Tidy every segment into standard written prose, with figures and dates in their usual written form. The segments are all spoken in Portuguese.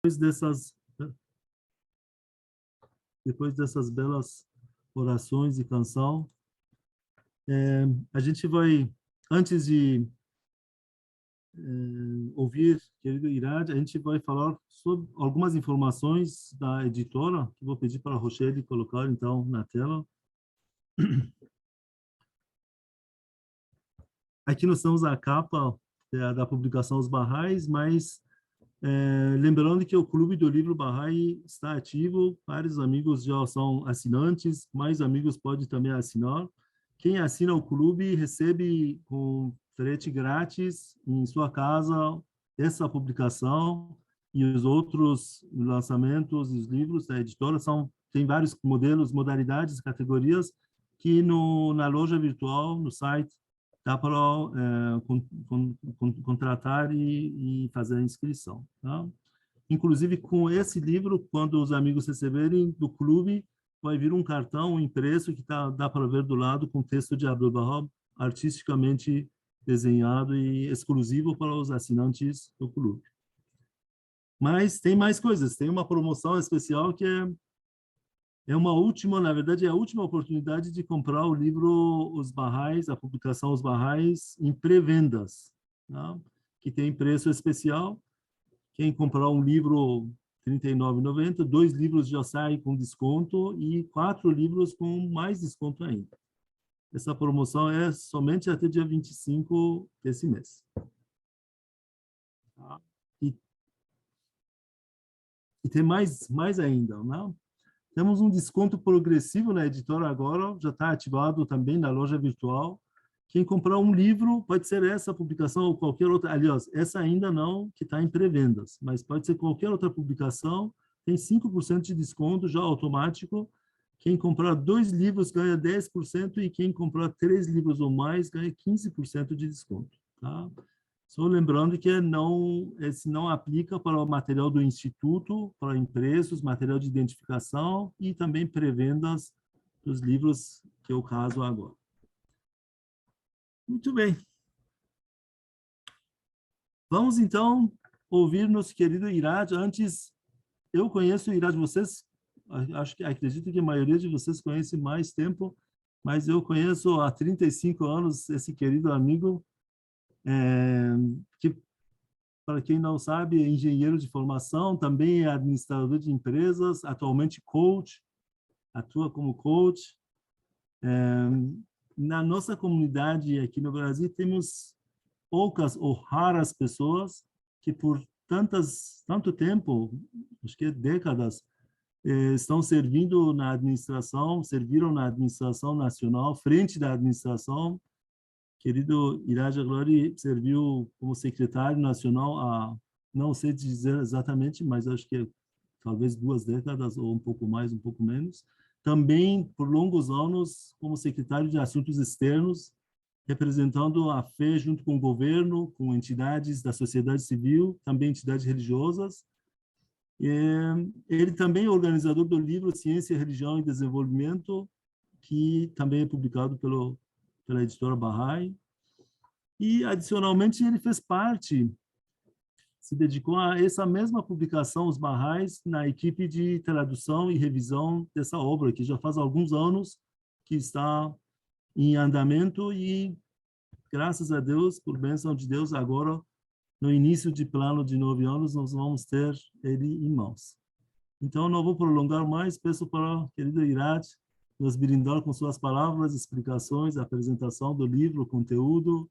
dessas, depois dessas belas orações e canção, a gente vai, antes de ouvir, querido Irad, a gente vai falar sobre algumas informações da editora, que vou pedir para a Rochelle colocar, então, na tela. Aqui nós temos a capa da publicação Os Barrais, mas lembrando que o Clube do Livro Bahá'í está ativo, vários amigos já são assinantes, mais amigos podem também assinar. Quem assina o clube recebe com frete grátis em sua casa essa publicação e os outros lançamentos, os livros da editora, tem vários modelos, modalidades, categorias que na loja virtual, no site, dá para contratar e fazer a inscrição. Tá? Inclusive, com esse livro, quando os amigos receberem do clube, vai vir um cartão, um impresso, que dá para ver do lado, com texto de Abdu'l-Bahá, artisticamente desenhado e exclusivo para os assinantes do clube. Mas tem mais coisas. Tem uma promoção especial que é uma última, na verdade, é a última oportunidade de comprar o livro Os Barrais, a publicação Os Barrais, em pré-vendas, tá? Que tem preço especial. Quem comprar um livro R$ 39,90, 2 livros já saem com desconto e 4 livros com mais desconto ainda. Essa promoção é somente até dia 25 desse mês. Tá? E tem mais ainda, não? Temos um desconto progressivo na editora agora, já está ativado também na loja virtual. Quem comprar um livro, pode ser essa publicação ou qualquer outra. Aliás, essa ainda não, que está em pré-vendas, mas pode ser qualquer outra publicação, tem 5% de desconto já automático. Quem comprar 2 livros ganha 10% e quem comprar 3 livros ou mais ganha 15% de desconto. Tá? Só lembrando que esse não aplica para o material do Instituto, para impressos, material de identificação e também pré-vendas dos livros, que é o caso agora. Muito bem. Vamos, então, ouvir nosso querido Irad. Antes, eu conheço o Irad, vocês, acredito que a maioria de vocês conhece mais tempo, mas eu conheço há 35 anos esse querido amigo, que, para quem não sabe, é engenheiro de formação, também é administrador de empresas, atualmente coach, atua como coach. Na nossa comunidade aqui no Brasil, temos poucas ou raras pessoas que por tanto tempo, acho que décadas, estão serviram na administração nacional, frente da administração. Querido Irad Jaglori serviu como secretário nacional não sei dizer exatamente, mas acho que talvez 2 décadas, ou um pouco mais, um pouco menos. Também, por longos anos, como secretário de Assuntos Externos, representando a fé junto com o governo, com entidades da sociedade civil, também entidades religiosas. Ele também é organizador do livro Ciência, Religião e Desenvolvimento, que também é publicado pela editora Bahá'í. E, adicionalmente, ele se dedicou a essa mesma publicação, Os Barrais, na equipe de tradução e revisão dessa obra, que já faz alguns anos que está em andamento e, graças a Deus, por bênção de Deus, agora, no início de plano de 9 anos, nós vamos ter ele em mãos. Então, não vou prolongar mais, peço para o querido Irad nos brindar com suas palavras, explicações, a apresentação do livro, o conteúdo,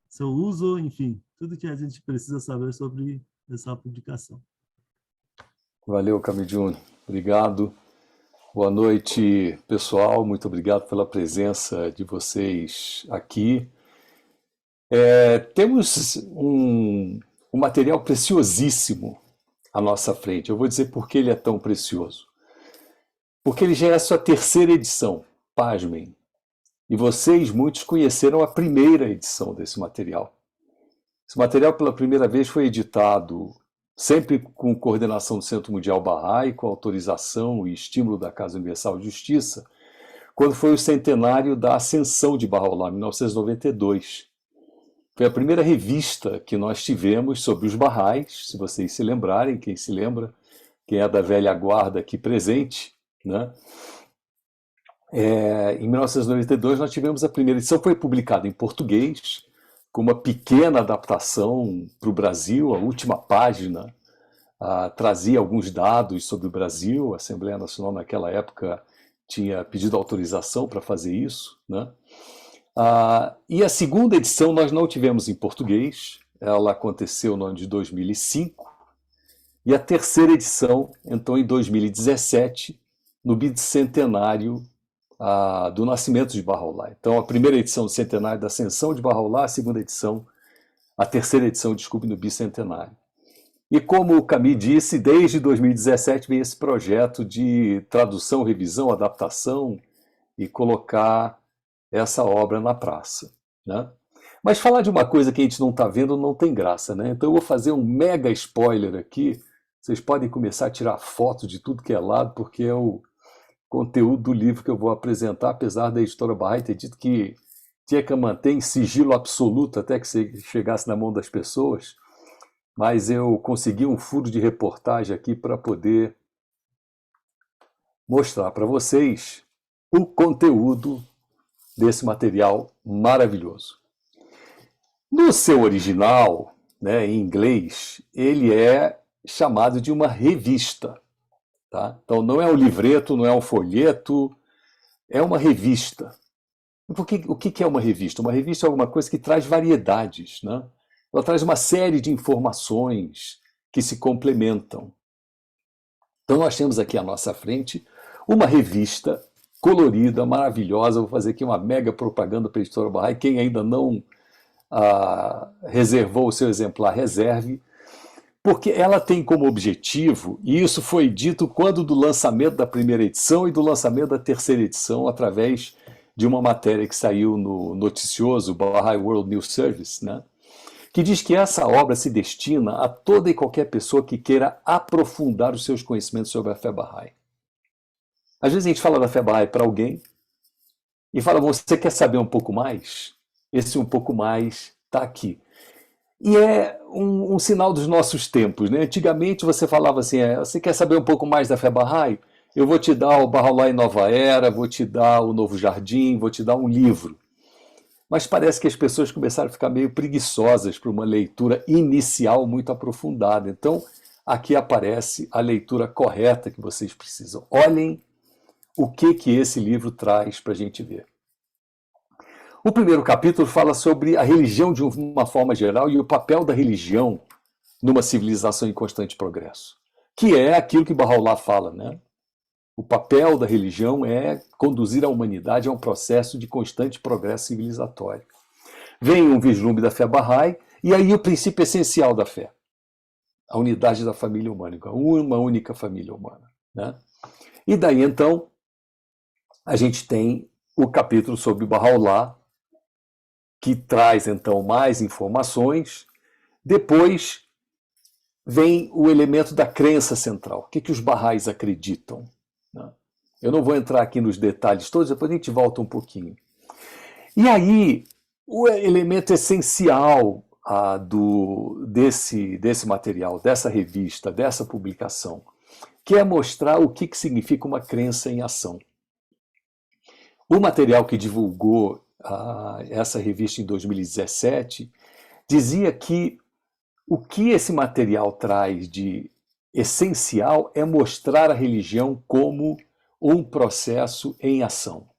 seu uso, enfim, tudo que a gente precisa saber sobre essa publicação. Valeu, Camidjun. Obrigado. Boa noite, pessoal. Muito obrigado pela presença de vocês aqui. Temos um material preciosíssimo à nossa frente. Eu vou dizer por que ele é tão precioso. Porque ele já é a sua 3ª edição, pasmem. E vocês, muitos, conheceram a primeira edição desse material. Esse material, pela primeira vez, foi editado sempre com coordenação do Centro Mundial Bahá'í, com autorização e estímulo da Casa Universal de Justiça, quando foi o centenário da ascensão de Bahá'u'lláh, em 1992. Foi a primeira revista que nós tivemos sobre os Baha'is, se vocês se lembrarem, quem se lembra, quem é da velha guarda aqui presente, né? Em 1992 nós tivemos a primeira edição, foi publicada em português, com uma pequena adaptação para o Brasil. A última página trazia alguns dados sobre o Brasil. A Assembleia Nacional naquela época tinha pedido autorização para fazer isso, né? E a segunda edição nós não tivemos em português, ela aconteceu no ano de 2005, e a terceira edição, então, em 2017, no bicentenário do nascimento de Bahá'u'lláh. Então, a primeira edição do centenário da ascensão de Bahá'u'lláh, a terceira edição, desculpe, no bicentenário. E como o Camille disse, desde 2017 vem esse projeto de tradução, revisão, adaptação e colocar essa obra na praça, né? Mas falar de uma coisa que a gente não está vendo não tem graça, né? Então eu vou fazer um mega spoiler aqui. Vocês podem começar a tirar foto de tudo que é lado, porque é o conteúdo do livro que eu vou apresentar, apesar da editora Bahá'í ter dito que tinha que manter em sigilo absoluto até que chegasse na mão das pessoas. Mas eu consegui um furo de reportagem aqui para poder mostrar para vocês o conteúdo desse material maravilhoso. No seu original, né, em inglês, ele é chamado de uma revista. Tá? Então não é um livreto, não é um folheto, é uma revista. O que é uma revista? Uma revista é alguma coisa que traz variedades, né? Ela traz uma série de informações que se complementam. Então nós temos aqui à nossa frente uma revista colorida, maravilhosa. Vou fazer aqui uma mega propaganda para a editora Bahá'í. Quem ainda não reservou o seu exemplar, reserve, porque ela tem como objetivo, e isso foi dito quando do lançamento da primeira edição e do lançamento da terceira edição, através de uma matéria que saiu no noticioso Bahá'í World News Service, né? Que diz que essa obra se destina a toda e qualquer pessoa que queira aprofundar os seus conhecimentos sobre a fé Bahá'í. Às vezes a gente fala da fé Bahá'í para alguém e fala, você quer saber um pouco mais? Esse um pouco mais está aqui. E é um sinal dos nossos tempos, né? Antigamente você falava assim, você quer saber um pouco mais da fé Bahá'í? Eu vou te dar o Bahá'u'lláh em Nova Era, vou te dar o Novo Jardim, vou te dar um livro. Mas parece que as pessoas começaram a ficar meio preguiçosas para uma leitura inicial muito aprofundada. Então, aqui aparece a leitura correta que vocês precisam. Olhem o que esse livro traz para a gente ver. O primeiro capítulo fala sobre a religião de uma forma geral e o papel da religião numa civilização em constante progresso, que é aquilo que Bahá'u'lláh fala, né? O papel da religião é conduzir a humanidade a um processo de constante progresso civilizatório. Vem um vislumbre da fé Bahá'í, e aí o princípio essencial da fé, a unidade da família humana, uma única família humana, né? E daí, então, a gente tem o capítulo sobre Bahá'u'lláh, que traz, então, mais informações. Depois vem o elemento da crença central. O que os Baha'ís acreditam? Eu não vou entrar aqui nos detalhes todos, depois a gente volta um pouquinho. E aí, o elemento essencial desse material, dessa revista, dessa publicação, que é mostrar o que significa uma crença em ação. O material que divulgou essa revista em 2017 dizia que o que esse material traz de essencial é mostrar a religião como um processo em ação.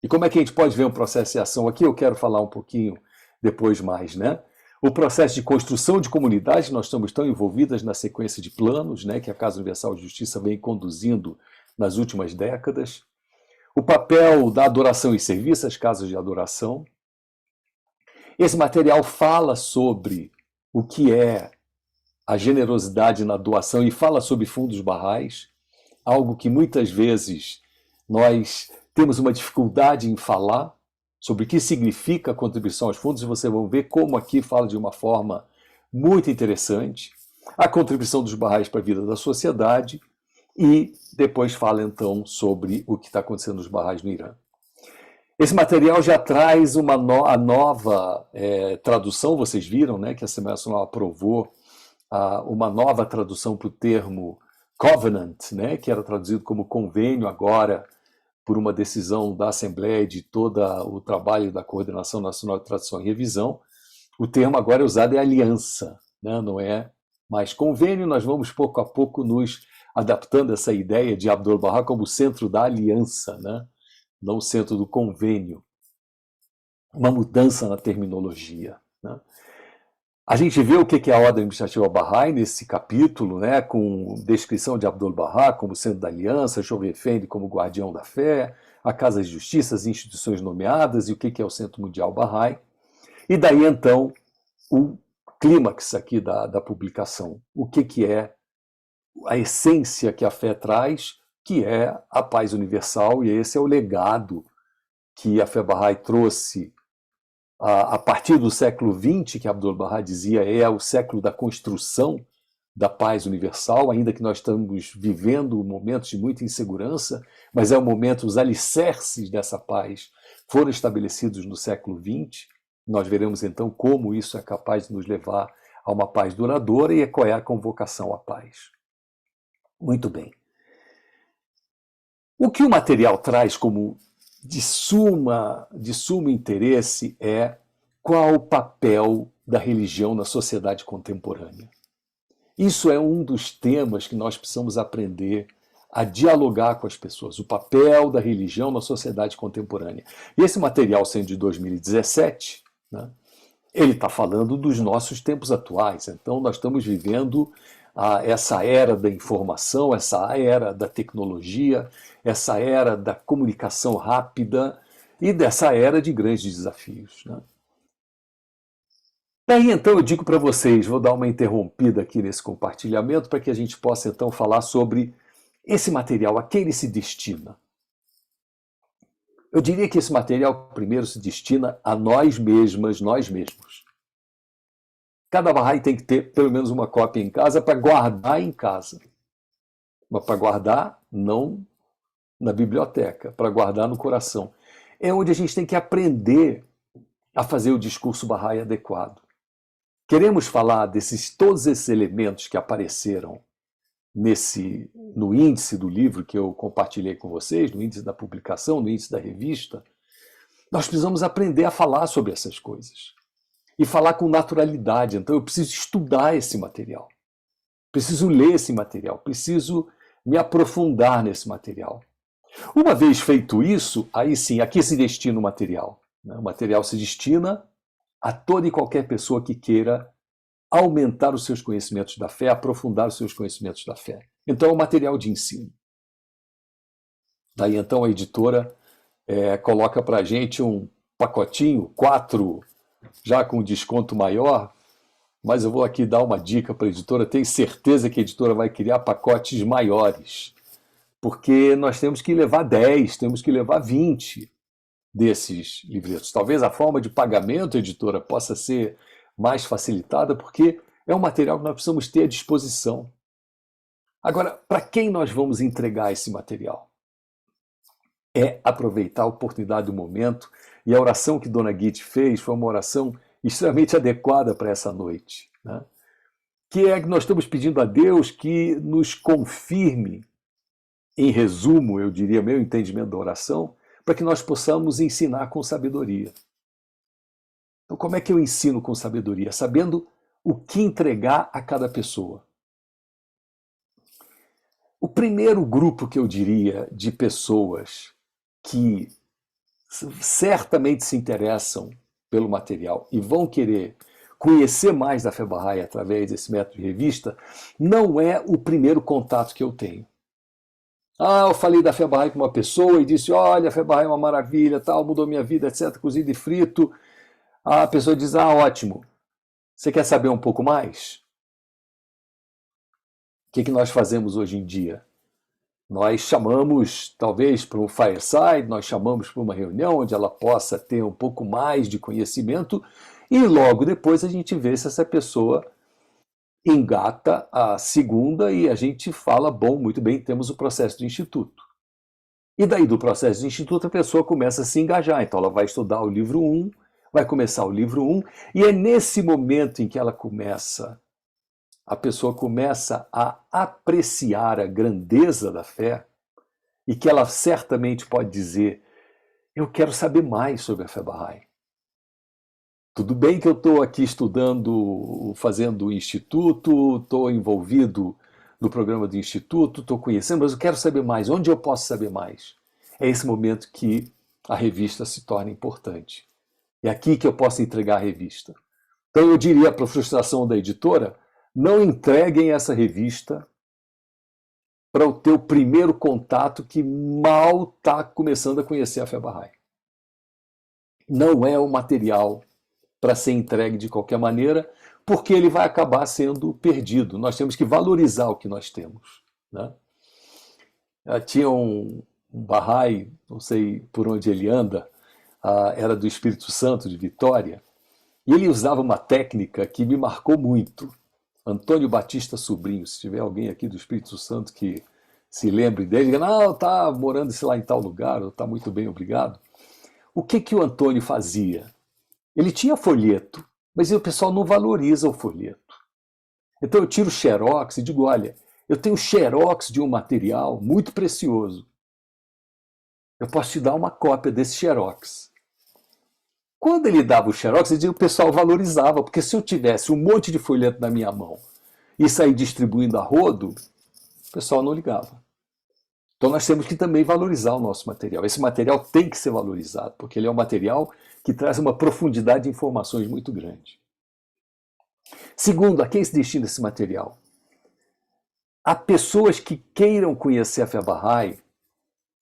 E como é que a gente pode ver um processo em ação? Aqui eu quero falar um pouquinho depois mais, né? O processo de construção de comunidade, nós estamos tão envolvidas na sequência de planos, né, que a Casa Universal de Justiça vem conduzindo nas últimas décadas. O papel da adoração e serviço, as casas de adoração. Esse material fala sobre o que é a generosidade na doação e fala sobre fundos Baha'ís, algo que muitas vezes nós temos uma dificuldade em falar sobre o que significa a contribuição aos fundos, e vocês vão ver como aqui fala de uma forma muito interessante. A contribuição dos Baha'ís para a vida da sociedade, e depois fala então sobre o que está acontecendo nos Baha'ís no Irã. Esse material já traz a nova tradução, vocês viram, né, que a Assembleia Nacional aprovou uma nova tradução para o termo covenant, né, que era traduzido como convênio agora, por uma decisão da Assembleia de todo o trabalho da Coordenação Nacional de Tradução e Revisão. O termo agora é usado é aliança, né, não é mais convênio. Nós vamos pouco a pouco nos adaptando a essa ideia de Abdu'l-Bahá como centro da aliança, né, não o centro do convênio. Uma mudança na terminologia, né? A gente vê o que é a Ordem Administrativa Bahá'í nesse capítulo, né, com descrição de Abdu'l-Bahá como centro da aliança, Shor Effendi como guardião da fé, a Casa de Justiça, as instituições nomeadas e o que é o Centro Mundial Bahá'í. E daí, então, o clímax aqui da publicação. O que é a essência que a fé traz, que é a paz universal, e esse é o legado que a fé Bahá'í trouxe a partir do século XX, que Abdu'l-Bahá dizia é o século da construção da paz universal, ainda que nós estamos vivendo momentos de muita insegurança, mas é o momento, os alicerces dessa paz foram estabelecidos no século XX. Nós veremos então como isso é capaz de nos levar a uma paz duradoura e qual é a convocação à paz. Muito bem. O que o material traz como de sumo interesse é qual o papel da religião na sociedade contemporânea. Isso é um dos temas que nós precisamos aprender a dialogar com as pessoas, o papel da religião na sociedade contemporânea. E esse material, sendo de 2017, né, ele está falando dos nossos tempos atuais. Então, nós estamos vivendo essa era da informação, essa era da tecnologia, essa era da comunicação rápida e dessa era de grandes desafios, né? Daí, então, eu digo para vocês, vou dar uma interrompida aqui nesse compartilhamento para que a gente possa, então, falar sobre esse material, a quem ele se destina. Eu diria que esse material, primeiro, se destina a nós mesmas, nós mesmos. Cada Bahá'í tem que ter pelo menos uma cópia em casa para guardar em casa. Mas para guardar, não na biblioteca, para guardar no coração. É onde a gente tem que aprender a fazer o discurso Bahá'í adequado. Queremos falar todos esses elementos que apareceram no índice do livro que eu compartilhei com vocês, no índice da publicação, no índice da revista. Nós precisamos aprender a falar sobre essas coisas e falar com naturalidade. Então eu preciso estudar esse material, preciso ler esse material, preciso me aprofundar nesse material. Uma vez feito isso, aí sim, a que se destina o material? O material se destina a toda e qualquer pessoa que queira aumentar os seus conhecimentos da fé, aprofundar os seus conhecimentos da fé. Então é um material de ensino. Daí então a editora coloca para a gente um pacotinho, 4, já com desconto maior, mas eu vou aqui dar uma dica para a editora, tenho certeza que a editora vai criar pacotes maiores, porque nós temos que levar 10, temos que levar 20 desses livretos. Talvez a forma de pagamento, editora, possa ser mais facilitada, porque é um material que nós precisamos ter à disposição. Agora, para quem nós vamos entregar esse material? É aproveitar a oportunidade do momento, e a oração que Dona Guite fez foi uma oração extremamente adequada para essa noite, né? Que é que nós estamos pedindo a Deus que nos confirme, em resumo, eu diria, meu entendimento da oração, para que nós possamos ensinar com sabedoria. Então, como é que eu ensino com sabedoria? Sabendo o que entregar a cada pessoa. O primeiro grupo que eu diria de pessoas que certamente se interessam pelo material e vão querer conhecer mais da fé Bahá'í através desse método de revista, não é o primeiro contato que eu tenho. Eu falei da fé Bahá'í com uma pessoa e disse, olha, a fé Bahá'í é uma maravilha, tal, mudou minha vida, etc., cozido e frito. A pessoa diz, ótimo, você quer saber um pouco mais? O que nós fazemos hoje em dia? Nós chamamos, talvez, para um fireside, nós chamamos para uma reunião onde ela possa ter um pouco mais de conhecimento e logo depois a gente vê se essa pessoa engata a segunda e a gente fala, bom, muito bem, temos o processo do instituto. E daí do processo de instituto a pessoa começa a se engajar. Então ela vai estudar o livro 1, vai começar o livro 1, e é nesse momento em que a pessoa começa a apreciar a grandeza da fé, e que ela certamente pode dizer: eu quero saber mais sobre a fé Bahá'í. Tudo bem que eu estou aqui estudando, fazendo o instituto, estou envolvido no programa do instituto, estou conhecendo, mas eu quero saber mais. Onde eu posso saber mais? É esse momento que a revista se torna importante. É aqui que eu posso entregar a revista. Então eu diria, para a frustração da editora, não entreguem essa revista para o teu primeiro contato que mal está começando a conhecer a fé Bahá'í. Não é um material para ser entregue de qualquer maneira, porque ele vai acabar sendo perdido. Nós temos que valorizar o que nós temos, né? Tinha um Bahá'í, não sei por onde ele anda, era do Espírito Santo, de Vitória, e ele usava uma técnica que me marcou muito. Antônio Batista Sobrinho, se tiver alguém aqui do Espírito Santo que se lembre dele, diga: não, está morando lá em tal lugar, está muito bem, obrigado. O que o Antônio fazia? Ele tinha folheto, mas o pessoal não valoriza o folheto. Então eu tiro o xerox e digo: olha, eu tenho xerox de um material muito precioso. Eu posso te dar uma cópia desse xerox. Quando ele dava o xerox, o pessoal valorizava, porque se eu tivesse um monte de folheto na minha mão e sair distribuindo a rodo, o pessoal não ligava. Então nós temos que também valorizar o nosso material. Esse material tem que ser valorizado, porque ele é um material que traz uma profundidade de informações muito grande. Segundo, a quem se destina esse material? Há pessoas que queiram conhecer a fé Bahá'í,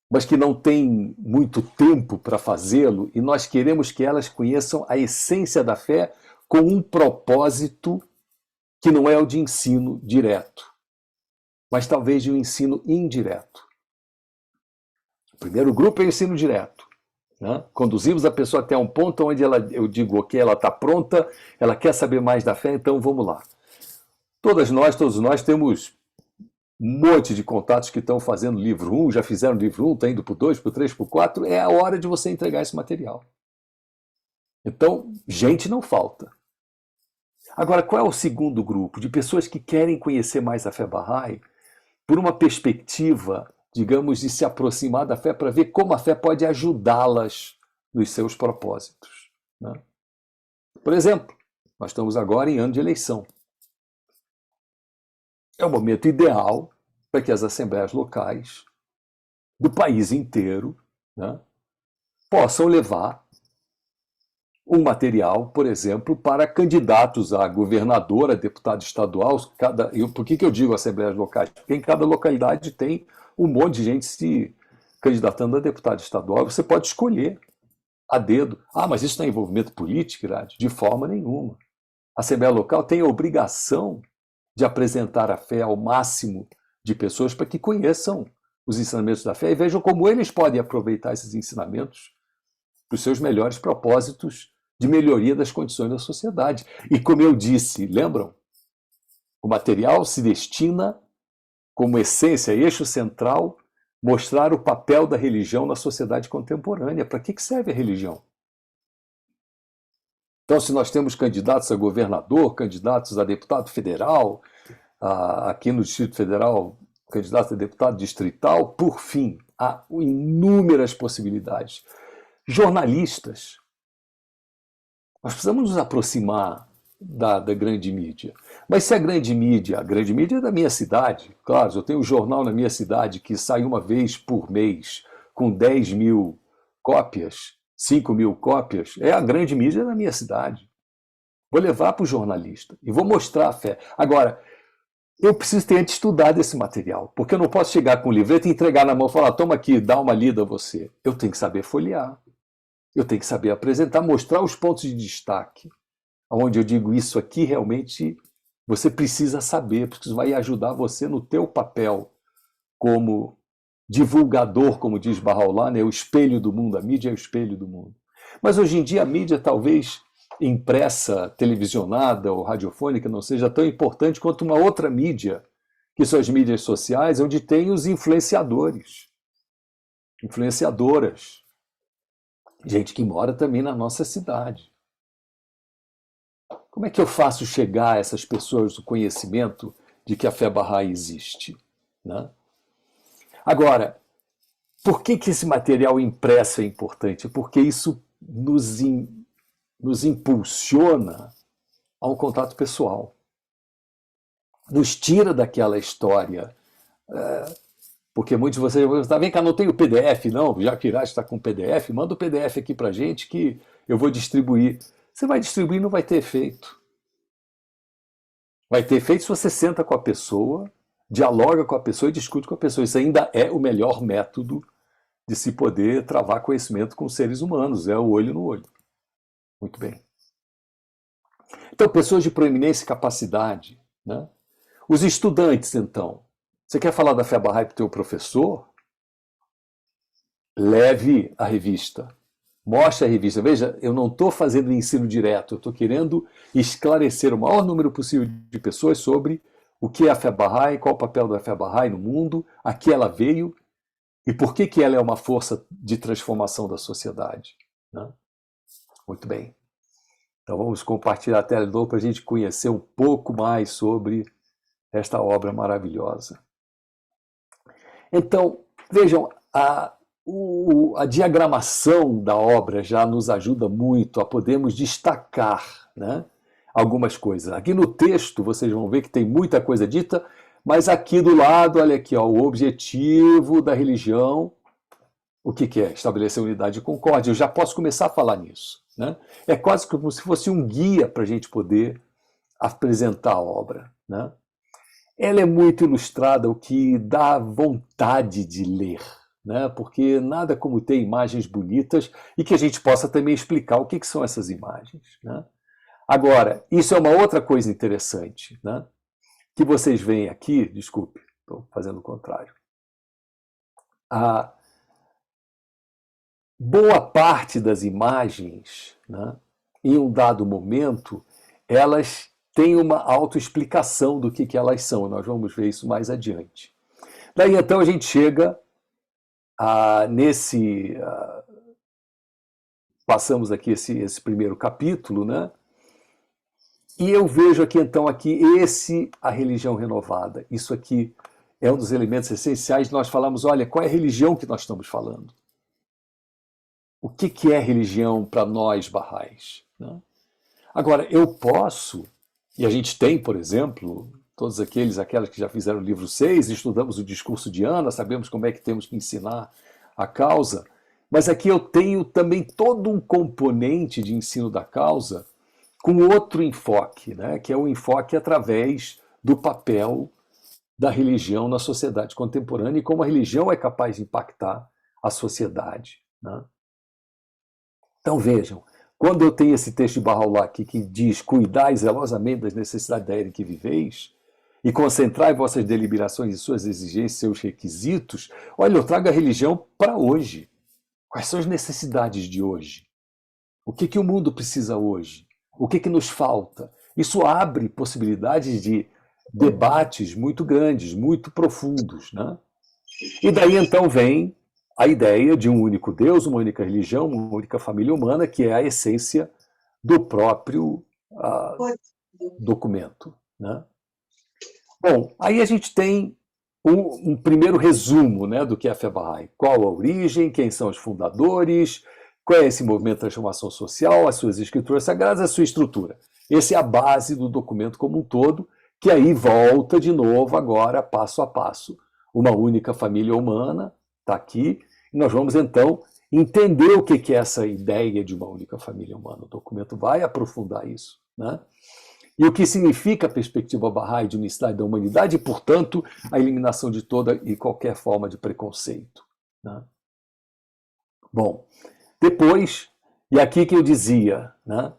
mas que não têm muito tempo para fazê-lo, e nós queremos que elas conheçam a essência da fé com um propósito que não é o de ensino direto, mas talvez de um ensino indireto. O primeiro grupo é o ensino direto, né? Conduzimos a pessoa até um ponto onde eu digo: ok, ela está pronta, ela quer saber mais da fé, então vamos lá. Todos nós temos um monte de contatos que estão fazendo livro 1, já fizeram livro 1, está indo para o 2, para o 3, para o 4, é a hora de você entregar esse material. Então, gente não falta. Agora, qual é o segundo grupo? De pessoas que querem conhecer mais a fé Bahá'í por uma perspectiva, digamos, de se aproximar da fé para ver como a fé pode ajudá-las nos seus propósitos, né? Por exemplo, nós estamos agora em ano de eleição. É o momento ideal para que as assembleias locais do país inteiro, né, possam levar um material, por exemplo, para candidatos a governador, a deputado estadual. Por que eu digo assembleias locais? Porque em cada localidade tem um monte de gente se candidatando a deputado estadual. Você pode escolher a dedo. Mas isso não é envolvimento político, Irade? De forma nenhuma. A assembleia local tem a obrigação de apresentar a fé ao máximo de pessoas para que conheçam os ensinamentos da fé e vejam como eles podem aproveitar esses ensinamentos para os seus melhores propósitos de melhoria das condições da sociedade. E como eu disse, lembram? O material se destina, como essência, eixo central, mostrar o papel da religião na sociedade contemporânea. Para que serve a religião? Então, se nós temos candidatos a governador, candidatos a deputado federal, aqui no Distrito Federal, candidato a deputado distrital, por fim, há inúmeras possibilidades. Jornalistas. Nós precisamos nos aproximar da grande mídia. Mas se a grande mídia é da minha cidade, claro, eu tenho um jornal na minha cidade que sai uma vez por mês com 10 mil cópias, 5 mil cópias, é a grande mídia da minha cidade. Vou levar para o jornalista e vou mostrar a fé. Agora, eu preciso ter estudado esse material, porque eu não posso chegar com o livreto e entregar na mão e falar: toma aqui, dá uma lida a você. Eu tenho que saber folhear. Eu tenho que saber apresentar, mostrar os pontos de destaque, onde eu digo: isso aqui realmente você precisa saber, porque isso vai ajudar você no teu papel como divulgador, como diz Baha'u'lláh, né? O espelho do mundo, a mídia é o espelho do mundo. Mas hoje em dia a mídia, talvez impressa, televisionada ou radiofônica, não seja tão importante quanto uma outra mídia, que são as mídias sociais, onde tem os influenciadores. influenciadoras, gente que mora também na nossa cidade. Como é que eu faço chegar a essas pessoas o conhecimento de que a fé Bahá'í existe? Né? Agora, por que esse material impresso é importante? Porque isso nos impulsiona a um contato pessoal. Nos tira daquela história. Porque muitos de vocês vão dizer, vem cá, não tem o PDF, não? Já que Irá está com o PDF, manda o PDF aqui para a gente que eu vou distribuir. Você vai distribuir e não vai ter efeito. Vai ter efeito se você senta com a pessoa, dialoga com a pessoa e discute com a pessoa. Isso ainda é o melhor método de se poder travar conhecimento com seres humanos, é o olho no olho. Muito bem. Então, pessoas de proeminência e capacidade, né? Os estudantes, então. Você quer falar da fé Bahá'í para o teu professor? Leve a revista. Mostre a revista. Veja, eu não estou fazendo ensino direto, eu estou querendo esclarecer o maior número possível de pessoas sobre o que é a fé Bahá'í, qual o papel da fé Bahá'í no mundo, a que ela veio e por que ela é uma força de transformação da sociedade. Né? Muito bem. Então vamos compartilhar a tela de novo para a gente conhecer um pouco mais sobre esta obra maravilhosa. Então, vejam, a diagramação da obra já nos ajuda muito a podermos destacar, né, algumas coisas. Aqui no texto vocês vão ver que tem muita coisa dita, mas aqui do lado, olha aqui, ó, o objetivo da religião, o que é? Estabelecer unidade e concórdia. Eu já posso começar a falar nisso. Né? É quase como se fosse um guia para a gente poder apresentar a obra. Né? Ela é muito ilustrada, o que dá vontade de ler, né? Porque nada como ter imagens bonitas e que a gente possa também explicar o que são essas imagens. Né? Agora, isso é uma outra coisa interessante, né? Que vocês veem aqui, desculpe, estou fazendo o contrário. A boa parte das imagens, né, em um dado momento, elas têm uma autoexplicação do que elas são. Nós vamos ver isso mais adiante. Daí, então, a gente chega passamos aqui esse primeiro capítulo, né? E eu vejo aqui, então, a religião renovada. Isso aqui é um dos elementos essenciais. Nós falamos, olha, qual é a religião que nós estamos falando? O que é religião para nós, Bahá'ís? Né? Agora, eu posso, e a gente tem, por exemplo, todos aquelas que já fizeram o livro 6, estudamos o discurso de Ana, sabemos como é que temos que ensinar a causa, mas aqui eu tenho também todo um componente de ensino da causa com outro enfoque, né? Que é o enfoque através do papel da religião na sociedade contemporânea e como a religião é capaz de impactar a sociedade. Né? Então vejam, quando eu tenho esse texto de Bahá'u'lláh aqui que diz cuidai zelosamente das necessidades da era em que viveis e concentrai vossas deliberações e suas exigências, seus requisitos, olha, eu trago a religião para hoje. Quais são as necessidades de hoje? O que o mundo precisa hoje? O que nos falta? Isso abre possibilidades de debates muito grandes, muito profundos. Né? E daí então vem a ideia de um único Deus, uma única religião, uma única família humana, que é a essência do próprio documento. Né? Bom, aí a gente tem um primeiro resumo, né, do que é a fé Bahá'í. Qual a origem, quem são os fundadores, qual é esse movimento de transformação social, as suas escrituras sagradas, a sua estrutura. Essa é a base do documento como um todo, que aí volta de novo agora, passo a passo. Uma única família humana está aqui, e nós vamos então entender o que é essa ideia de uma única família humana. O documento vai aprofundar isso. Né? E o que significa a perspectiva Bahá'í de unicidade da humanidade e, portanto, a eliminação de toda e qualquer forma de preconceito. Né? Bom, depois, e aqui que eu dizia, né,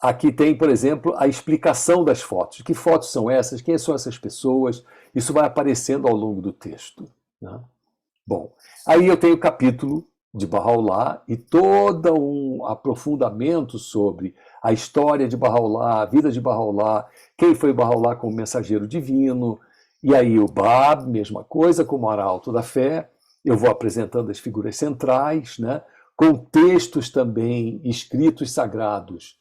aqui tem, por exemplo, a explicação das fotos. Que fotos são essas? Quem são essas pessoas? Isso vai aparecendo ao longo do texto. Né? Bom, aí eu tenho o capítulo de Bahá'u'lláh e todo um aprofundamento sobre a história de Bahá'u'lláh, a vida de Bahá'u'lláh, quem foi Bahá'u'lláh como mensageiro divino, e aí o Bab, mesma coisa, como arauto da fé, eu vou apresentando as figuras centrais, né? Com textos também escritos sagrados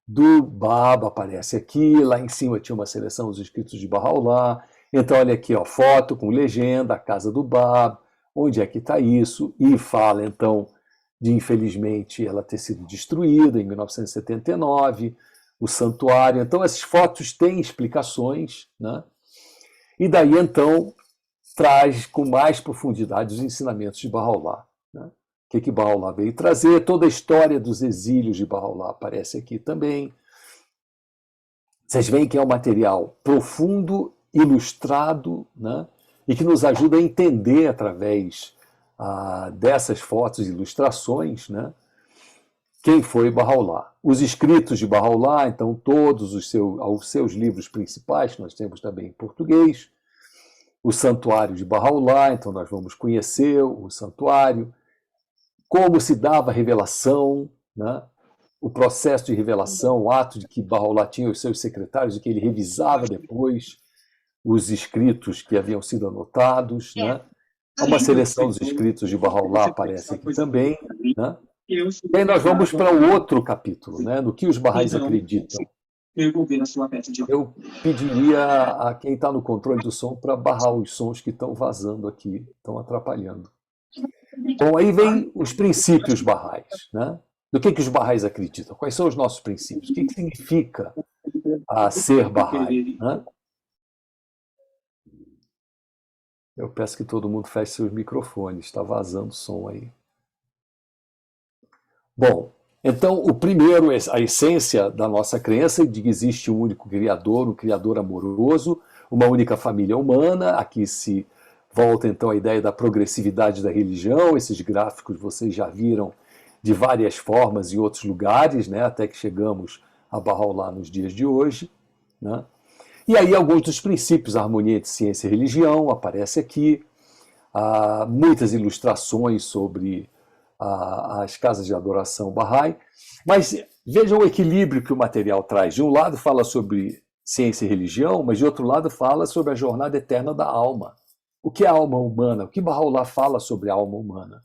do Baba, aparece aqui, lá em cima tinha uma seleção dos escritos de Bahá'u'lláh. Então, olha aqui, ó, foto com legenda, a casa do Baba, onde é que está isso? E fala, então, de, infelizmente, ela ter sido destruída em 1979, o santuário. Então, essas fotos têm explicações, né? E daí, então, traz com mais profundidade os ensinamentos de Bahá'u'lláh, né? O que Bahá'u'lláh veio trazer, toda a história dos exílios de Bahá'u'lláh aparece aqui também. Vocês veem que é um material profundo, ilustrado, né? E que nos ajuda a entender, através dessas fotos e ilustrações, né? Quem foi Bahá'u'lláh. Os escritos de Bahá'u'lláh, então, todos os seus livros principais, que nós temos também em português, o Santuário de Bahá'u'lláh, então nós vamos conhecer o santuário, como se dava a revelação, né? O processo de revelação, o ato de que Bahá'u'lláh tinha os seus secretários e que ele revisava depois os escritos que haviam sido anotados, né? Uma seleção dos escritos de Bahá'u'lláh aparece aqui também, né? E aí nós vamos para o outro capítulo, né? No que os Baha'is acreditam. Eu pediria a quem está no controle do som para barrar os sons que estão vazando aqui, estão atrapalhando. Bom, aí vem os princípios Baha'is, né? Do que os Baha'is acreditam? Quais são os nossos princípios? O que significa ser Baha'i, né? Eu peço que todo mundo feche seus microfones, está vazando som aí. Bom, então o primeiro, a essência da nossa crença de que existe um único Criador, um Criador amoroso, uma única família humana. Aqui se volta então a ideia da progressividade da religião. Esses gráficos vocês já viram de várias formas em outros lugares, né? Até que chegamos a Bahá'u'lláh nos dias de hoje, né? E aí alguns dos princípios, a harmonia entre ciência e religião, aparece aqui. Há muitas ilustrações sobre as casas de adoração Bahá'í. Mas vejam o equilíbrio que o material traz. De um lado fala sobre ciência e religião, mas de outro lado fala sobre a jornada eterna da alma. O que é a alma humana? O que Bahá'u'lláh fala sobre a alma humana?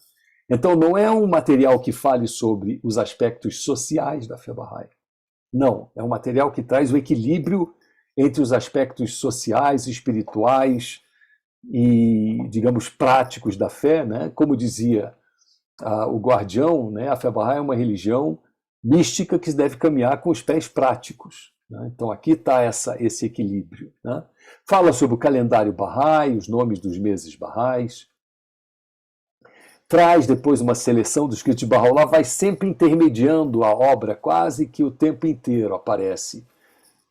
Então não é um material que fale sobre os aspectos sociais da fé Bahá'í. Não, é um material que traz o equilíbrio entre os aspectos sociais, espirituais e, digamos, práticos da fé, né? Como dizia o Guardião, né? A fé Bahá'í é uma religião mística que deve caminhar com os pés práticos, né? Então aqui está esse equilíbrio, né? Fala sobre o calendário Bahá'í, os nomes dos meses Baha'ís. Traz depois uma seleção dos escritos de Bahá'u'lláh, vai sempre intermediando a obra, quase que o tempo inteiro aparece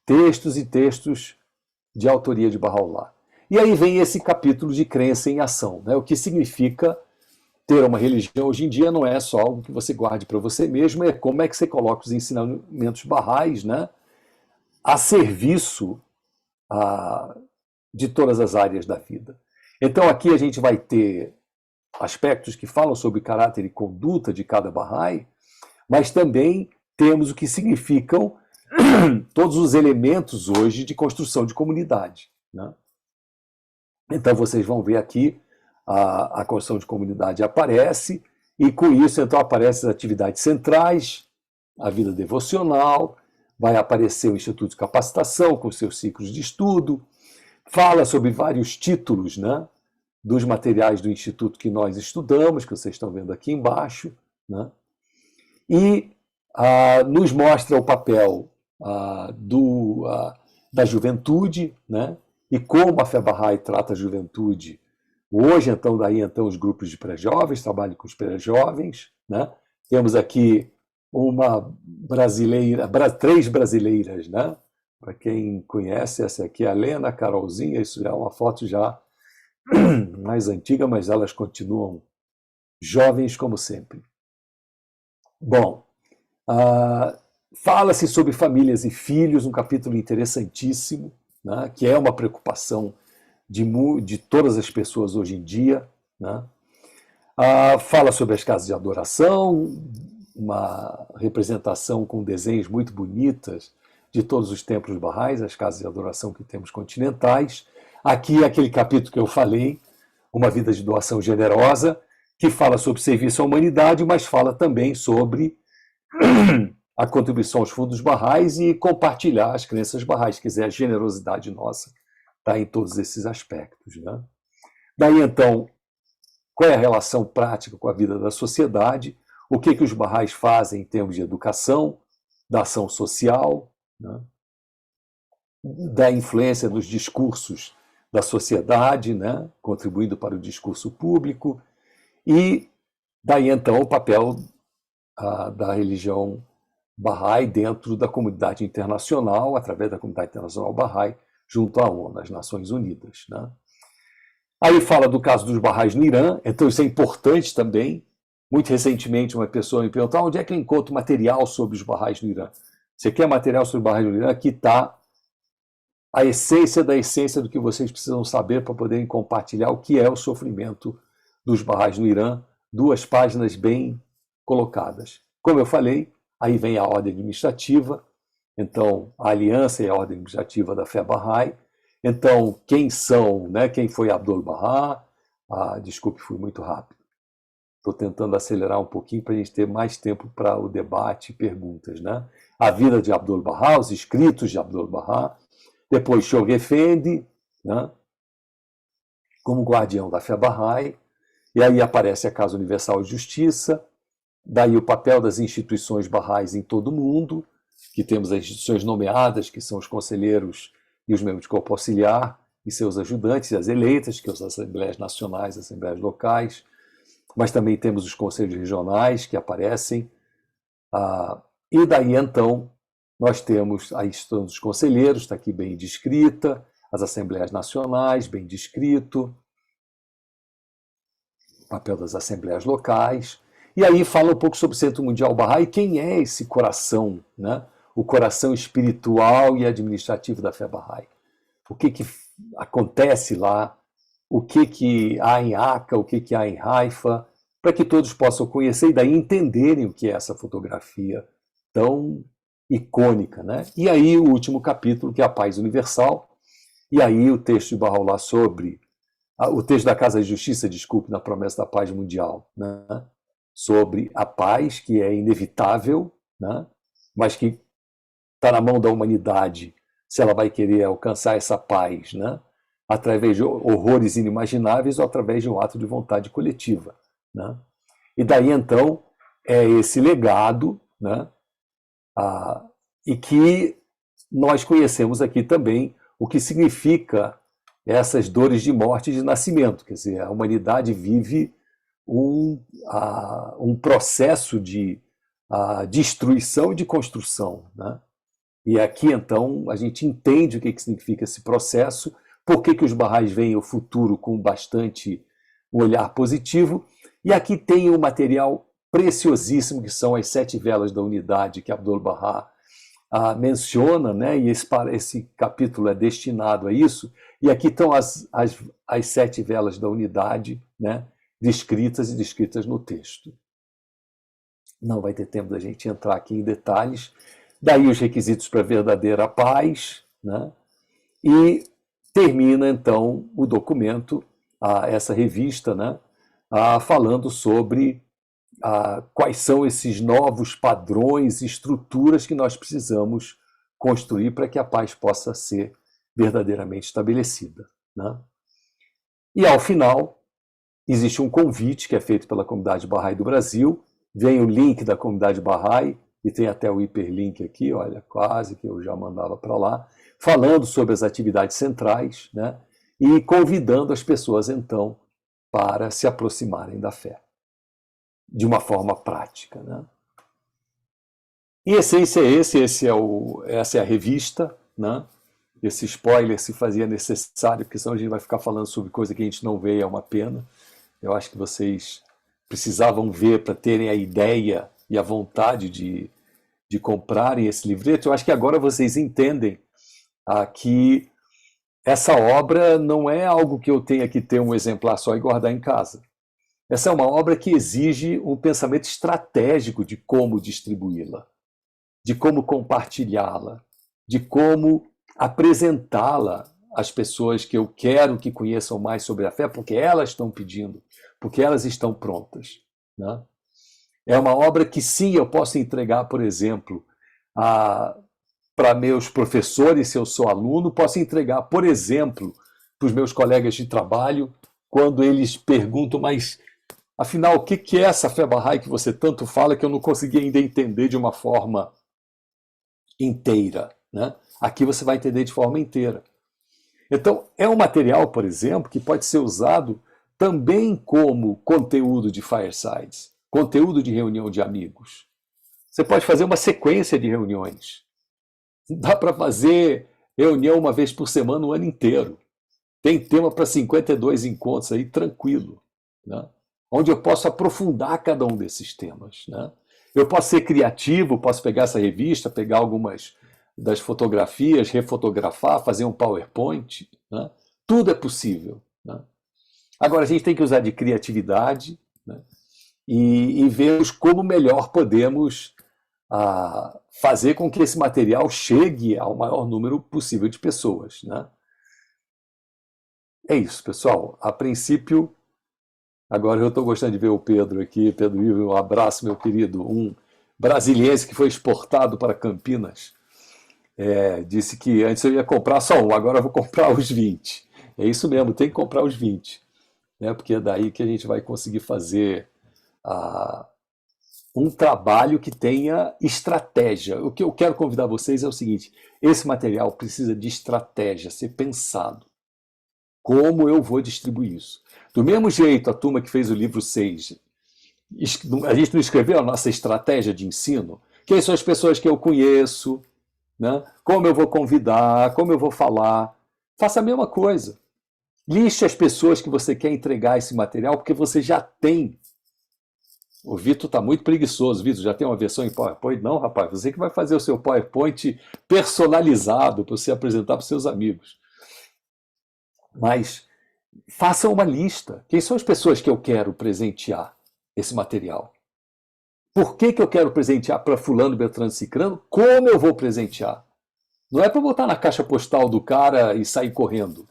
textos e textos de autoria de Bahá'u'lláh. E aí vem esse capítulo de crença em ação, né? O que significa ter uma religião hoje em dia não é só algo que você guarde para você mesmo, é como é que você coloca os ensinamentos Baha'ís, né, a serviço de todas as áreas da vida. Então aqui a gente vai ter aspectos que falam sobre caráter e conduta de cada Bahá'í, mas também temos o que significam todos os elementos hoje de construção de comunidade, né? Então vocês vão ver aqui a construção de comunidade aparece, e com isso então aparecem as atividades centrais, a vida devocional, vai aparecer o Instituto de Capacitação com seus ciclos de estudo, fala sobre vários títulos, né, dos materiais do Instituto que nós estudamos, que vocês estão vendo aqui embaixo, né, e nos mostra o papel da juventude, né, e como a fé Bahá'í trata a juventude. Hoje, então, os grupos de pré-jovens, trabalho com os pré-jovens, né? Temos aqui uma brasileira, três brasileiras, né? Para quem conhece, essa aqui é a Lena, a Carolzinha, isso é uma foto já mais antiga, mas elas continuam jovens como sempre. Bom, fala-se sobre famílias e filhos, um capítulo interessantíssimo, né? Que é uma preocupação de todas as pessoas hoje em dia, né? Fala sobre as casas de adoração, uma representação com desenhos muito bonitas de todos os templos Baha'ís, as casas de adoração que temos continentais. Aqui é aquele capítulo que eu falei, Uma Vida de Doação Generosa, que fala sobre serviço à humanidade, mas fala também sobre a contribuição aos fundos barrais e compartilhar as crenças barrais. Quer dizer, a generosidade nossa está em todos esses aspectos, né? Daí, então, qual é a relação prática com a vida da sociedade? O que os barrais fazem em termos de educação, da ação social, né? Da influência dos discursos da sociedade, né? Contribuindo para o discurso público, e daí, então, o papel da religião Bahá'í dentro da comunidade internacional, através da comunidade internacional Bahá'í, junto à ONU, às Nações Unidas, né? Aí fala do caso dos Bahá'ís no Irã, então isso é importante também. Muito recentemente uma pessoa me perguntou onde é que eu encontro material sobre os Bahá'ís no Irã. Você quer material sobre os Bahá'ís no Irã? Aqui está a essência da essência do que vocês precisam saber para poderem compartilhar o que é o sofrimento dos Bahá'ís no Irã. 2 páginas bem colocadas. Como eu falei, aí vem a ordem administrativa, então a aliança e a ordem administrativa da fé Bahá'í. Então, quem são, né? Quem foi Abdu'l-Bahá? Desculpe, fui muito rápido. Estou tentando acelerar um pouquinho para a gente ter mais tempo para o debate e perguntas, né? A vida de Abdu'l-Bahá, os escritos de Abdu'l-Bahá, depois Shoghi Effendi, né? Como guardião da fé Bahá'í, e aí aparece a Casa Universal de Justiça, daí o papel das instituições Bahá'ís em todo o mundo, que temos as instituições nomeadas, que são os conselheiros e os membros de corpo auxiliar, e seus ajudantes, e as eleitas, que são as assembleias nacionais, assembleias locais, mas também temos os conselhos regionais que aparecem, e daí então nós temos a instituição dos conselheiros, está aqui bem descrita, as assembleias nacionais, bem descrito, o papel das assembleias locais, e aí fala um pouco sobre o Centro Mundial Bahá'í, quem é esse coração, né? O coração espiritual e administrativo da fé Bahá'í. O que acontece lá, o que há em Aca, o que há em Haifa, para que todos possam conhecer e daí entenderem o que é essa fotografia tão icônica, né? E aí o último capítulo, que é a paz universal, e aí o texto de Bahá'u'lláh sobre o texto da Casa de Justiça, desculpe, na promessa da paz mundial, né? Sobre a paz que é inevitável, né? Mas que está na mão da humanidade se ela vai querer alcançar essa paz, né? Através de horrores inimagináveis ou através de um ato de vontade coletiva, né? E daí então é esse legado, né? E que nós conhecemos aqui também o que significa essas dores de morte e de nascimento. Quer dizer, a humanidade vive um processo de destruição e de construção, né? E aqui, então, a gente entende o que significa esse processo, por que os Bahá'ís veem o futuro com bastante um olhar positivo. E aqui tem um material preciosíssimo, que são as 7 velas da unidade que Abdu'l-Bahá menciona, né? E esse capítulo é destinado a isso. E aqui estão as 7 velas da unidade, né? Descritas e descritas no texto. Não vai ter tempo da gente entrar aqui em detalhes. Daí os requisitos para a verdadeira paz, né? E termina, então, o documento, essa revista, né? Falando sobre quais são esses novos padrões e estruturas que nós precisamos construir para que a paz possa ser verdadeiramente estabelecida, né? E, ao final, existe um convite que é feito pela Comunidade Bahá'í do Brasil, vem o link da Comunidade Bahá'í, e tem até o hiperlink aqui, olha, quase que eu já mandava para lá, falando sobre as atividades centrais, né? E convidando as pessoas, então, para se aproximarem da fé, de uma forma prática, né? Em essência, essa é a revista, né? Esse spoiler se fazia necessário, porque senão a gente vai ficar falando sobre coisa que a gente não vê, é uma pena. Eu acho que vocês precisavam ver para terem a ideia e a vontade de comprarem esse livreto. Eu acho que agora vocês entendem que essa obra não é algo que eu tenha que ter um exemplar só e guardar em casa. Essa é uma obra que exige um pensamento estratégico de como distribuí-la, de como compartilhá-la, de como apresentá-la as pessoas que eu quero que conheçam mais sobre a fé, porque elas estão pedindo, porque elas estão prontas, né? É uma obra que sim, eu posso entregar, por exemplo, para meus professores, se eu sou aluno, posso entregar, por exemplo, para os meus colegas de trabalho, quando eles perguntam, mas afinal, o que é essa fé Bahá'í que você tanto fala que eu não consegui ainda entender de uma forma inteira, né? Aqui você vai entender de forma inteira. Então, é um material, por exemplo, que pode ser usado também como conteúdo de firesides, conteúdo de reunião de amigos. Você pode fazer uma sequência de reuniões. Dá para fazer reunião uma vez por semana o ano inteiro. Tem tema para 52 encontros aí, tranquilo, né? Onde eu posso aprofundar cada um desses temas, né? Eu posso ser criativo, posso pegar essa revista, pegar algumas das fotografias, refotografar, fazer um PowerPoint, né? Tudo é possível, né? Agora, a gente tem que usar de criatividade, né? E vermos como melhor podemos fazer com que esse material chegue ao maior número possível de pessoas, né? É isso, pessoal. A princípio, agora eu estou gostando de ver o Pedro aqui. Pedro Ivo, um abraço, meu querido. Um brasiliense que foi exportado para Campinas. Disse que antes eu ia comprar só um, agora eu vou comprar os 20. É isso mesmo, tem que comprar os 20, né? Porque é daí que a gente vai conseguir fazer um trabalho que tenha estratégia. O que eu quero convidar vocês é o seguinte: esse material precisa de estratégia, ser pensado. Como eu vou distribuir isso? Do mesmo jeito, a turma que fez o livro 6, a gente não escreveu a nossa estratégia de ensino? Quem são as pessoas que eu conheço, né? Como eu vou convidar, como eu vou falar? Faça a mesma coisa. Liste as pessoas que você quer entregar esse material, porque você já tem. O Vitor está muito preguiçoso. Vitor, já tem uma versão em PowerPoint? Não, rapaz, você que vai fazer o seu PowerPoint personalizado para você apresentar para os seus amigos. Mas façam uma lista. Quem são as pessoas que eu quero presentear esse material? Por que eu quero presentear para fulano, Beltrano, Cicrano? Como eu vou presentear? Não é para botar na caixa postal do cara e sair correndo.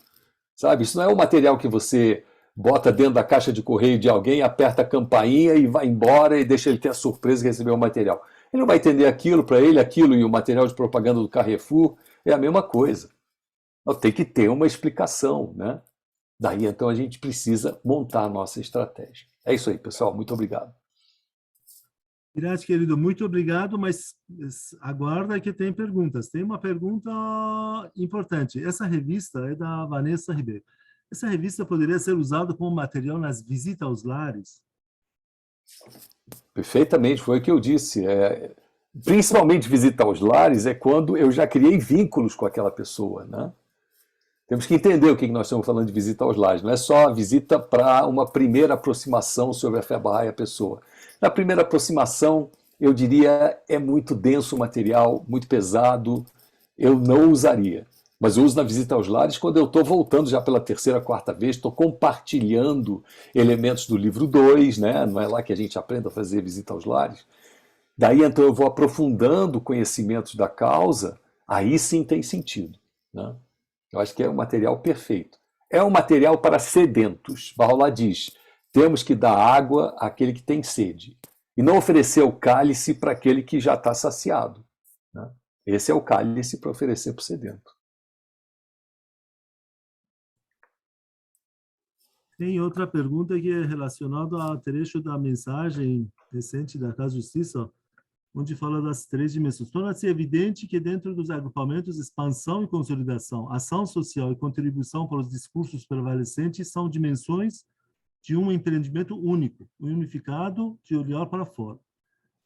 Sabe? Isso não é um material que você bota dentro da caixa de correio de alguém, aperta a campainha e vai embora e deixa ele ter a surpresa de receber o material. Ele não vai entender aquilo, para ele aquilo e o material de propaganda do Carrefour é a mesma coisa. Tem que ter uma explicação, né? Daí, então, a gente precisa montar a nossa estratégia. É isso aí, pessoal. Muito obrigado. Irati, querido, muito obrigado, mas aguarda que tem perguntas. Tem uma pergunta importante. Essa revista é da Vanessa Ribeiro. Essa revista poderia ser usada como material nas visitas aos lares? Perfeitamente, foi o que eu disse. Principalmente visita aos lares é quando eu já criei vínculos com aquela pessoa, né? Temos que entender o que nós estamos falando de visita aos lares. Não é só a visita para uma primeira aproximação sobre a fé Bahá'í e a pessoa. Na primeira aproximação, eu diria, é muito denso o material, muito pesado, eu não usaria. Mas eu uso na visita aos lares quando eu estou voltando já pela terceira, quarta vez, estou compartilhando elementos do livro 2, né? Não é lá que a gente aprende a fazer visita aos lares. Daí, então, eu vou aprofundando conhecimentos da causa, aí sim tem sentido, né? Eu acho que é um material perfeito. É um material para sedentos. Bahá'u'lláh diz, temos que dar água àquele que tem sede e não oferecer o cálice para aquele que já está saciado, né? Esse é o cálice para oferecer para o sedento. Tem outra pergunta que é relacionada ao trecho da mensagem recente da Casa de Justiça, onde fala das 3 dimensões. Torna-se evidente que dentro dos agrupamentos, expansão e consolidação, ação social e contribuição para os discursos prevalecentes são dimensões de um empreendimento único, unificado de olhar para fora,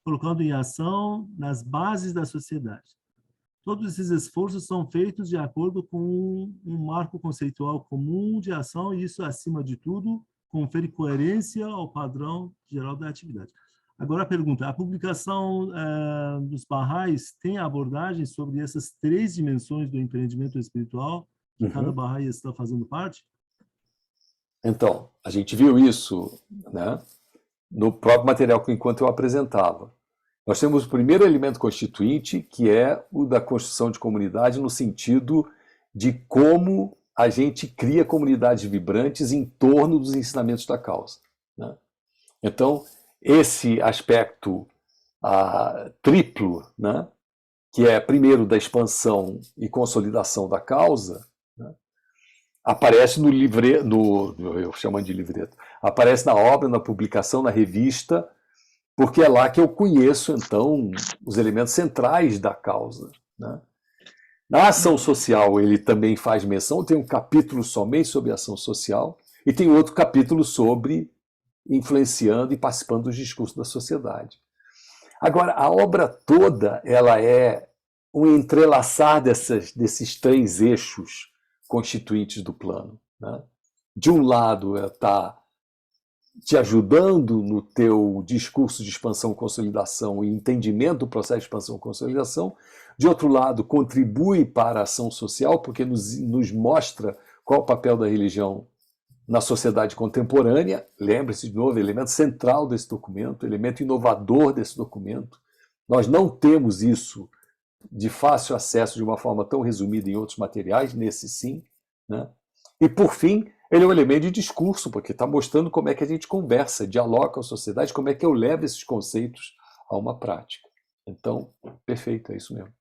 colocando em ação nas bases da sociedade. Todos esses esforços são feitos de acordo com um marco conceitual comum de ação e isso, acima de tudo, confere coerência ao padrão geral da atividade. Agora a pergunta, a publicação dos Bahá'ís tem abordagem sobre essas 3 dimensões do empreendimento espiritual que cada Bahá'í está fazendo parte? Então, a gente viu isso, né, no próprio material que enquanto eu apresentava. Nós temos o primeiro elemento constituinte, que é o da construção de comunidade, no sentido de como a gente cria comunidades vibrantes em torno dos ensinamentos da causa, né? Então, esse aspecto triplo, né, que é, primeiro, da expansão e consolidação da causa, né, aparece no livreto, eu chamo de livreto, aparece na obra, na publicação, na revista, porque é lá que eu conheço, então, os elementos centrais da causa, né? Na ação social, ele também faz menção, tem um capítulo somente sobre ação social e tem outro capítulo sobre influenciando e participando dos discursos da sociedade. Agora, a obra toda, ela é um entrelaçar desses três eixos constituintes do plano, né? De um lado, ela está te ajudando no teu discurso de expansão e consolidação e entendimento do processo de expansão e consolidação. De outro lado, contribui para a ação social, porque nos mostra qual é o papel da religião na sociedade contemporânea. Lembre-se, de novo, elemento central desse documento, elemento inovador desse documento. Nós não temos isso de fácil acesso de uma forma tão resumida em outros materiais, nesse sim, né? E, por fim, ele é um elemento de discurso, porque está mostrando como é que a gente conversa, dialoga com a sociedade, como é que eu levo esses conceitos a uma prática. Então, perfeito, é isso mesmo.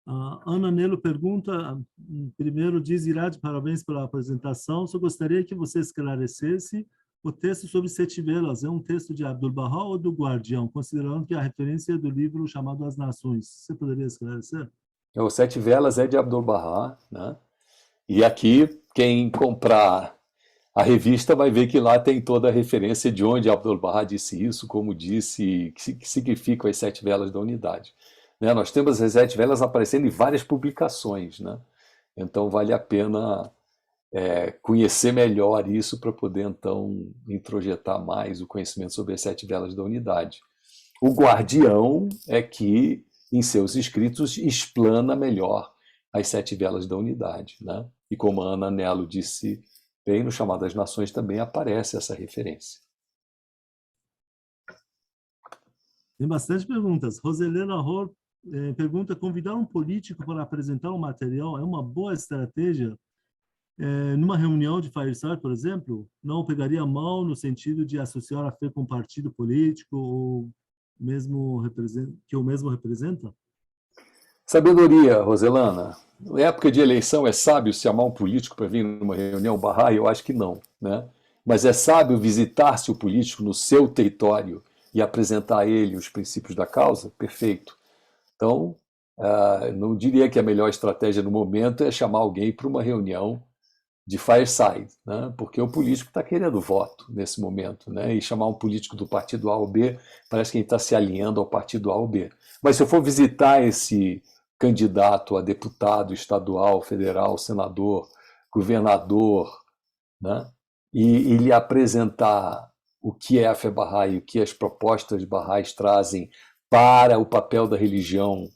A Ana Nelo pergunta, primeiro diz, Irá, de parabéns pela apresentação, só gostaria que você esclarecesse o texto sobre Sete Velas. É um texto de Abdu'l-Bahá ou do Guardião, considerando que a referência é do livro chamado As Nações. Você poderia esclarecer? O Sete Velas é de Abdu'l-Bahá, né? E aqui, quem comprar a revista vai ver que lá tem toda a referência de onde Abdu'l-Bahá disse isso, como disse, que significam as sete velas da unidade. Né? Nós temos as sete velas aparecendo em várias publicações, né? Então vale a pena conhecer melhor isso para poder, então, introjetar mais o conhecimento sobre as sete velas da unidade. O Guardião é que, em seus escritos, explana melhor as sete velas da unidade, né? E como a Ana Nelo disse bem, no Chamado das Nações também aparece essa referência. Tem bastante perguntas. Roselena Ror pergunta, convidar um político para apresentar um material é uma boa estratégia? Numa reunião de Fireside, por exemplo, não pegaria mal no sentido de associar a fé com um partido político ou mesmo que o mesmo representa? Sabedoria, Roselana. Na época de eleição é sábio se chamar um político para vir numa reunião Bahá'í? Eu acho que não, né? Mas é sábio visitar-se o político no seu território e apresentar a ele os princípios da causa? Perfeito. Então, não diria que a melhor estratégia no momento é chamar alguém para uma reunião de fireside, né? Porque o político está querendo voto nesse momento, né? E chamar um político do partido A ou B parece que ele está se alinhando ao partido A ou B. Mas se eu for visitar esse candidato a deputado estadual, federal, senador, governador, né? E lhe apresentar o que é a fé Bahá'í, o que as propostas Bahá'ís trazem para o papel da religião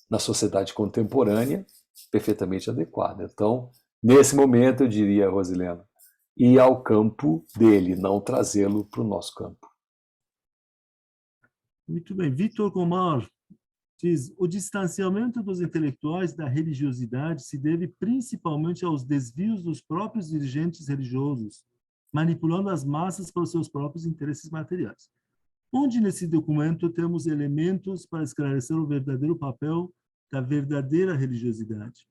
na sociedade contemporânea, perfeitamente adequado. Então, nesse momento, eu diria, Rosilena, ir ao campo dele, não trazê-lo para o nosso campo. Muito bem. Vitor Gomar diz, o distanciamento dos intelectuais da religiosidade se deve principalmente aos desvios dos próprios dirigentes religiosos, manipulando as massas para os seus próprios interesses materiais. Onde nesse documento temos elementos para esclarecer o verdadeiro papel da verdadeira religiosidade?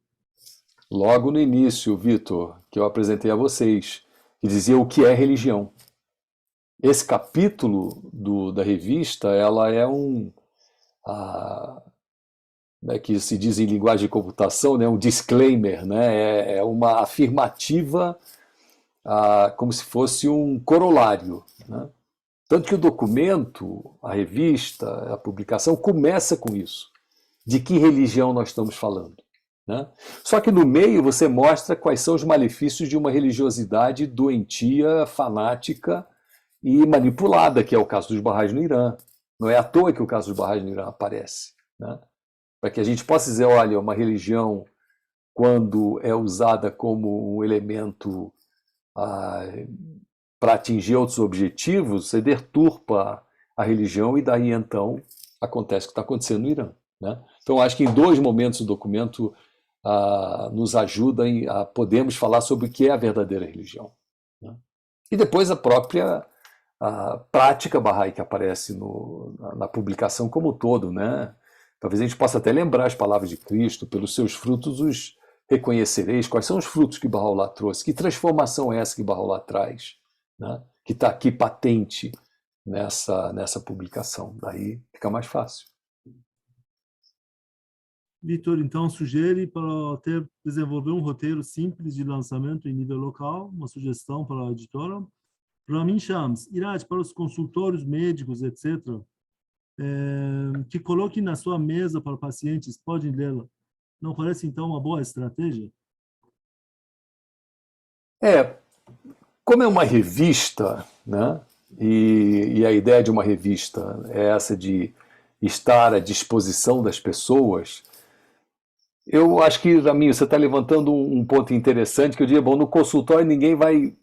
Logo no início, Vitor, que eu apresentei a vocês, que dizia o que é religião. Esse capítulo da revista, ela é que se diz em linguagem de computação, né, um disclaimer, né, é uma afirmativa, como se fosse um corolário, né? Tanto que o documento, a revista, a publicação, começa com isso. De que religião nós estamos falando? Né? Só que no meio você mostra quais são os malefícios de uma religiosidade doentia, fanática e manipulada, que é o caso dos Bahá'ís no Irã. Não é à toa que o caso dos Bahá'ís no Irã aparece, né? Para que a gente possa dizer, olha, uma religião, quando é usada como um elemento para atingir outros objetivos, você deturpa a religião e daí então acontece o que está acontecendo no Irã, né? Então acho que em dois momentos do documento nos ajuda a podermos falar sobre o que é a verdadeira religião, né? E depois a prática Bahá'í que aparece na publicação como um todo, né? Talvez a gente possa até lembrar as palavras de Cristo: pelos seus frutos os reconhecereis. Quais são os frutos que Bahá'u'lláh trouxe? Que transformação é essa que Bahá'u'lláh traz, né? Que está aqui patente nessa publicação. Daí fica mais fácil. Vitor, então, sugere para desenvolver um roteiro simples de lançamento em nível local, uma sugestão para a editora. Ramin Shams, Irad, para os consultórios médicos, etc., que coloque na sua mesa para pacientes, podem lê-la. Não parece, então, uma boa estratégia? Como é uma revista, né? E a ideia de uma revista é essa de estar à disposição das pessoas. Eu acho que, Raminho, você está levantando um ponto interessante, que eu diria, bom, no consultório ninguém vai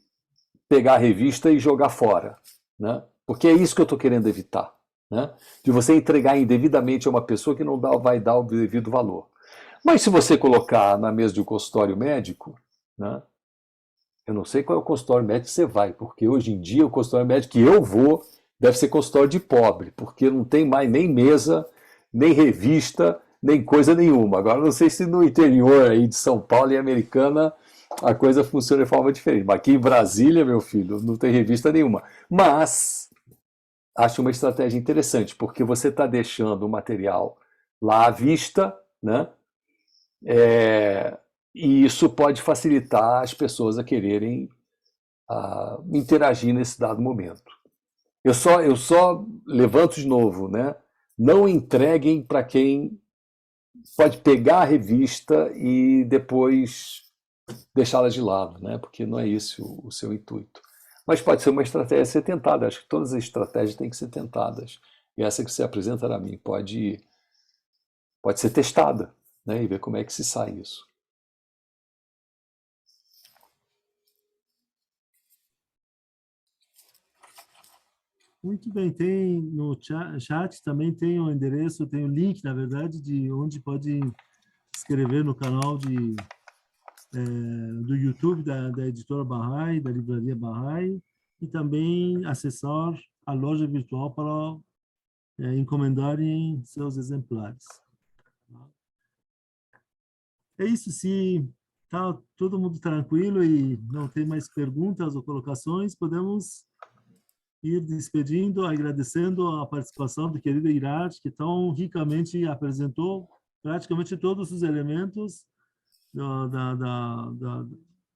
pegar a revista e jogar fora, né? Porque é isso que eu estou querendo evitar, né? De você entregar indevidamente a uma pessoa que não vai dar o devido valor. Mas se você colocar na mesa de um consultório médico, né? Eu não sei qual é o consultório médico que você vai, porque hoje em dia o consultório médico que eu vou deve ser consultório de pobre, porque não tem mais nem mesa, nem revista, nem coisa nenhuma. Agora, não sei se no interior aí de São Paulo e Americana a coisa funciona de forma diferente. Mas aqui em Brasília, meu filho, não tem revista nenhuma. Mas acho uma estratégia interessante, porque você está deixando o material lá à vista, né? E isso pode facilitar as pessoas a quererem interagir nesse dado momento. Eu só levanto de novo, né? Não entreguem para quem pode pegar a revista e depois deixá-la de lado, né? Porque não é esse o seu intuito. Mas pode ser uma estratégia a ser tentada. Acho que todas as estratégias têm que ser tentadas. E essa que você apresenta a mim pode ser testada, né? E ver como é que se sai isso. Muito bem, tem no chat também tem o endereço, tem o link, na verdade, de onde pode escrever no canal do YouTube da editora Bahá'í, da livraria Bahá'í, e também acessar a loja virtual para encomendarem seus exemplares. É isso, se está todo mundo tranquilo e não tem mais perguntas ou colocações, podemos ir despedindo, agradecendo a participação do querido Irad, que tão ricamente apresentou praticamente todos os elementos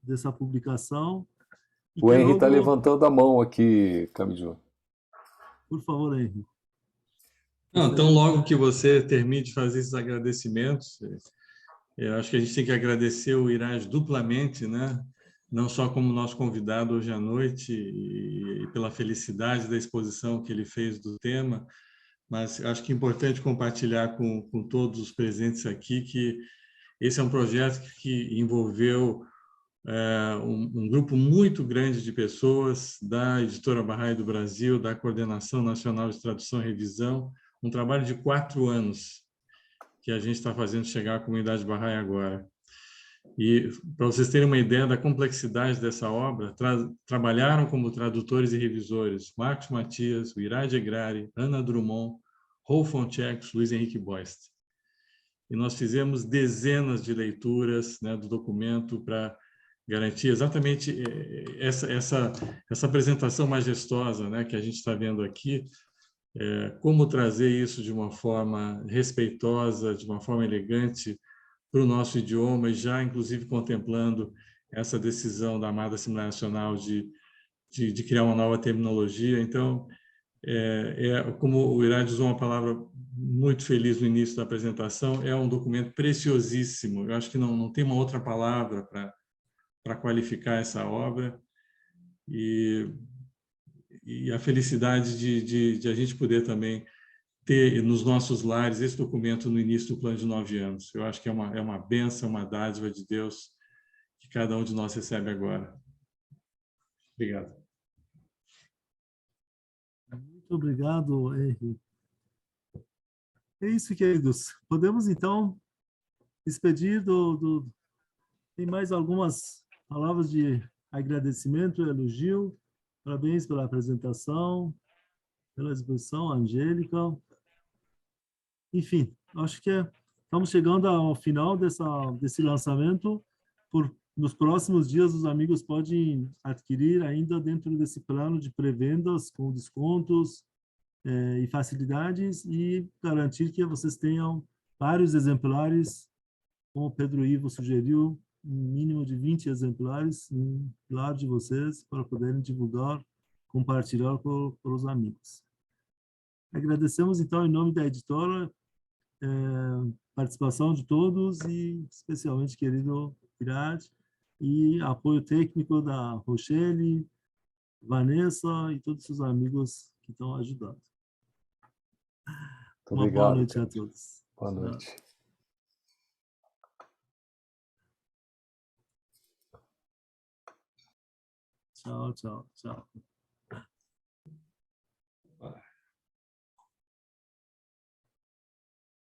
dessa publicação. E O que Henry está logo, levantando a mão aqui, Camijo. por favor, Henry. Não, então, logo que você termine de fazer esses agradecimentos, eu acho que a gente tem que agradecer o Iraj duplamente, né? Não só como nosso convidado hoje à noite e pela felicidade da exposição que ele fez do tema, mas acho que é importante compartilhar com todos os presentes aqui que esse é um projeto que envolveu um grupo muito grande de pessoas da Editora Bahá'í do Brasil, da Coordenação Nacional de Tradução e Revisão, um trabalho de 4 anos que a gente está fazendo chegar à comunidade Bahá'í agora. E, para vocês terem uma ideia da complexidade dessa obra, trabalharam como tradutores e revisores Marcos Matias, o Irad Egrari, Ana Drummond, Rolf von Tschekos, Luiz Henrique Boist. E nós fizemos dezenas de leituras, né, do documento para garantir exatamente essa apresentação majestosa, né, que a gente está vendo aqui, como trazer isso de uma forma respeitosa, de uma forma elegante para o nosso idioma, e já, inclusive, contemplando essa decisão da Armada Assembleia Nacional de criar uma nova terminologia. Então, como o Irad usou uma palavra muito feliz no início da apresentação, é um documento preciosíssimo. Eu acho que não tem uma outra palavra para qualificar essa obra. E a felicidade de a gente poder também ter nos nossos lares esse documento no início do plano de 9 anos. Eu acho que é uma bênção, uma dádiva de Deus que cada um de nós recebe agora. Obrigado. Muito obrigado, Henry. É isso, queridos. Podemos, então, despedir tem mais algumas palavras de agradecimento, elogio. Parabéns pela apresentação, pela exposição, Angélica. Enfim, acho que estamos chegando ao final desse lançamento. Nos próximos dias, os amigos podem adquirir ainda dentro desse plano de pré-vendas com descontos e facilidades e garantir que vocês tenham vários exemplares, como o Pedro Ivo sugeriu, um mínimo de 20 exemplares no lado de vocês para poderem divulgar, compartilhar com os amigos. Agradecemos, então, em nome da editora, participação de todos e, especialmente, querido Irad, e apoio técnico da Rochelle, Vanessa e todos os amigos que estão ajudando. Muito Uma obrigado, boa noite a Pedro. todos. Boa noite. Tchau, tchau, tchau.